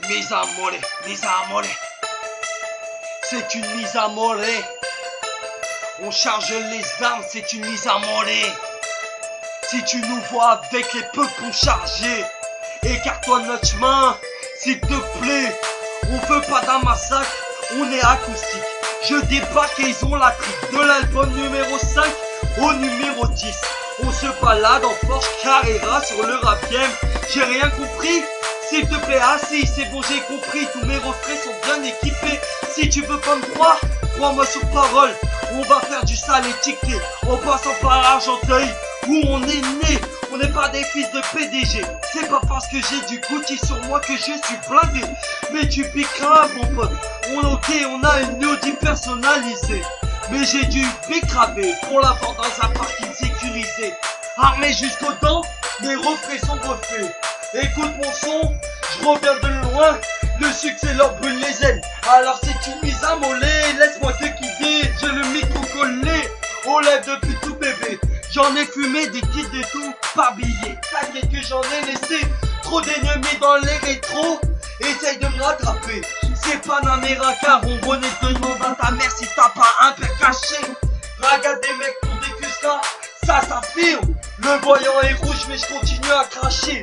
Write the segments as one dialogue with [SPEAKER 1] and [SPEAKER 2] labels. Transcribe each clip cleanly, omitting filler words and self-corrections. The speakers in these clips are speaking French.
[SPEAKER 1] Mise à mollet, mise à mollet. C'est une mise à mollet. On charge les armes, c'est une mise à mollet. Si tu nous vois avec les peu qu'on chargé, écarte-toi de notre chemin, s'il te plaît. On veut pas d'un massacre, on est acoustique. Je débarque et ils ont la trique. De l'album numéro 5 au numéro 10. On se balade en Porsche Carrera sur le rap game. J'ai rien compris. S'il te plaît, assis, c'est bon, j'ai compris. Tous mes refrains sont bien équipés. Si tu veux pas me croire, crois-moi sur parole. On va faire du sale étiqueté en passant par Argenteuil, où on est né. On n'est pas des fils de PDG. C'est pas parce que j'ai du Gucci sur moi que je suis blindé. Mais tu piques grave, mon pote. On a une Audi personnalisée. Mais j'ai dû bicraver pour la vendre dans un parking sécurisé. Armé jusqu'aux dents, mes refrains sont refaits. Écoute mon son, je reviens de loin. Le succès leur brûle les ailes. Alors c'est une mise à mollet, laisse-moi te guider. J'ai le micro collé aux lèvres depuis tout bébé. J'en ai fumé des kits de tout par billet. T'inquiète que j'en ai laissé trop d'ennemis dans les rétros. Essaye de me rattraper. C'est Panamericard, on renaît de nom dans ta mère si t'as pas un père caché. Regarde des mecs pour des Cusca, ça s'affirme. Le voyant est rouge mais je continue à cracher.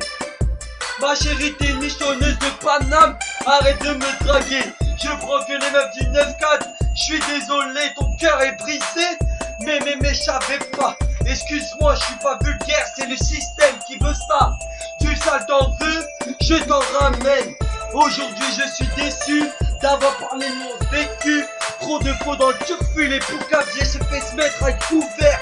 [SPEAKER 1] Ma chérie t'es michonneuse de Paname, arrête de me draguer. Je prends que les meufs du 9-4. Je suis désolé, ton cœur est brisé. Mais je savais pas. Excuse-moi, je suis pas vulgaire, c'est le système qui veut ça. Tu sale t'en veux, je t'en ramène. Aujourd'hui je suis déçu d'avoir parlé de mon vécu. Trop de faux dans le turfu, les poucaviers se fait se mettre à couvert.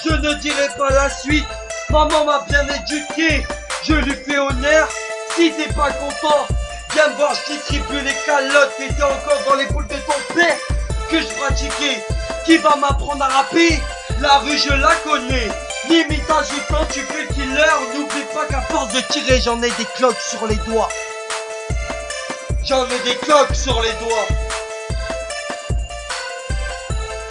[SPEAKER 1] Je ne dirai pas la suite, maman m'a bien éduqué. Je lui fais honneur, si t'es pas content, viens me voir, je distribue les calottes. T'étais encore dans les boules de ton père que je pratiquais. Qui va m'apprendre à rapper? La rue je la connais. Limite ajoutant tu fais le killer. N'oublie pas qu'à force de tirer j'en ai des cloques sur les doigts. J'en ai des cloques sur les doigts.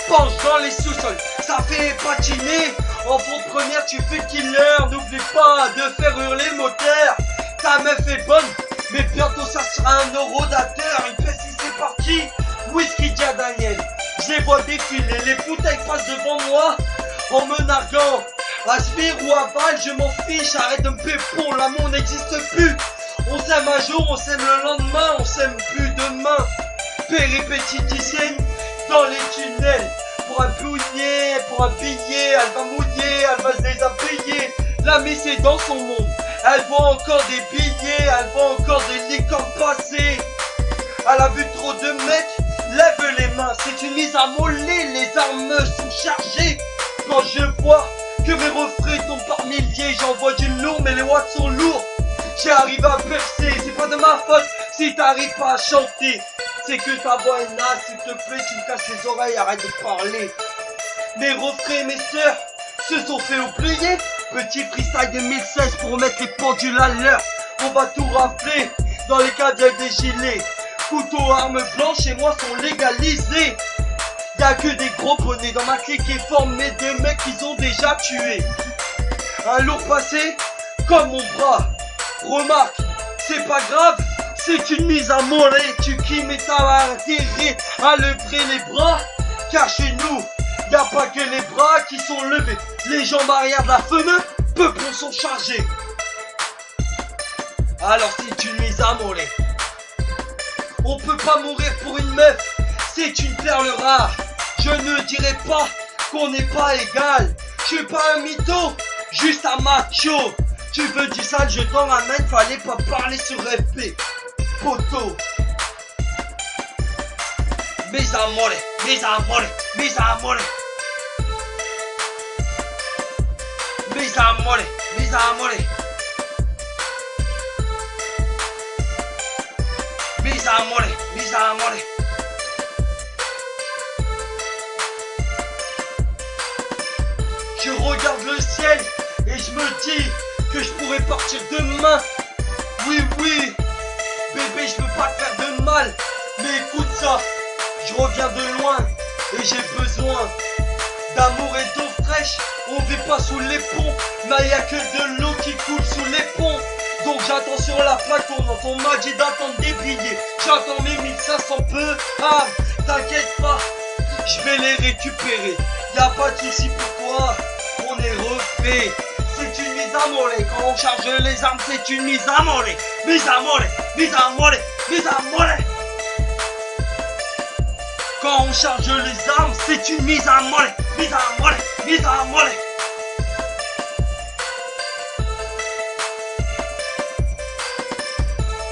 [SPEAKER 1] Penche dans les sous-sols, ça fait patiner. En fond de première tu fais le killer. N'oublie pas de faire hurler le moteur. Ta meuf est bonne, mais bientôt ça sera un eurodateur. Il fait si c'est parti, whisky Jack Daniel. Je les vois défiler, les bouteilles passent devant moi en me narguant. Aspire ou aval, je m'en fiche, arrête de me pépon, l'amour n'existe plus. On s'aime un jour, on s'aime le lendemain, on s'aime plus demain. Péripétiticienne dans les tunnels. Pour un pougnet, pour un billet, elle va mouiller, elle va se déshabiller. L'amie c'est dans son monde, elle voit encore des billets, elle voit encore des licornes passer. Elle a vu trop de mecs, lève les mains, c'est une mise à mollet, les armes sont chargées. Quand je vois que mes refrains tombent par milliers, j'envoie du lourd mais les watts sont lourds. J'ai arrivé à percer, c'est pas de ma faute si t'arrives pas à chanter. C'est que ta voix est naze, s'il te plaît, tu me casses les oreilles, arrête de parler. Mes refrains, mes sœurs, se sont fait oublier. Petit freestyle 2016 pour mettre les pendules à l'heure. On va tout rafler dans les cadres des gilets. Couteaux, armes blanches et moi sont légalisés. Y'a que des gros poneys dans ma clique et formés de mecs qu'ils ont déjà tués. Un lourd passé comme mon bras. Remarque, c'est pas grave, c'est une mise à mollet. Tu qui m'es intérêt à lever les bras. Car chez nous, y'a pas que les bras qui sont levés. Les jambes arrière de la fenêtre, peuples sont chargés. Alors c'est une mise à mollet. On peut pas mourir pour une meuf, c'est une perle rare. Je ne dirai pas qu'on n'est pas égal. Je suis pas un mytho, juste un macho. Tu veux du sale, je t'en ramène, fallait pas parler sur FP. Poteau. Mise à mollet, mise à mollet, mise à mollet. Mise à mollet, mise à mollet. Mise à mollet, mise à mollet. Je regarde le ciel et je me dis que je pourrais partir demain. Oui, bébé, je veux pas te faire de mal. Mais écoute ça, je reviens de loin et j'ai besoin d'amour et d'eau fraîche. On vit pas sous les ponts, mais y a que de l'eau qui coule sous les ponts. Donc j'attends sur la plaque tournante, on m'a dit d'attendre des billets. J'attends mes 1500 peu, t'inquiète pas, je vais les récupérer. Y'a pas de soucis pour toi, on est refait. C'est une mise à mollet, quand on charge les armes, c'est une mise à mollet. Mise à mollet, mise à mollet, mise à mollet. Quand on charge les armes, c'est une mise à mollet. Mise à mollet, mise à mollet.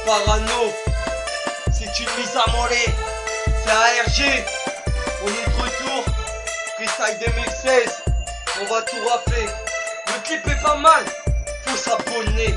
[SPEAKER 1] Parano, c'est une mise à mollet. C'est ARG. On est de retour. Freestyle 2016. On va tout rafler. Le clip est pas mal. Faut s'abonner.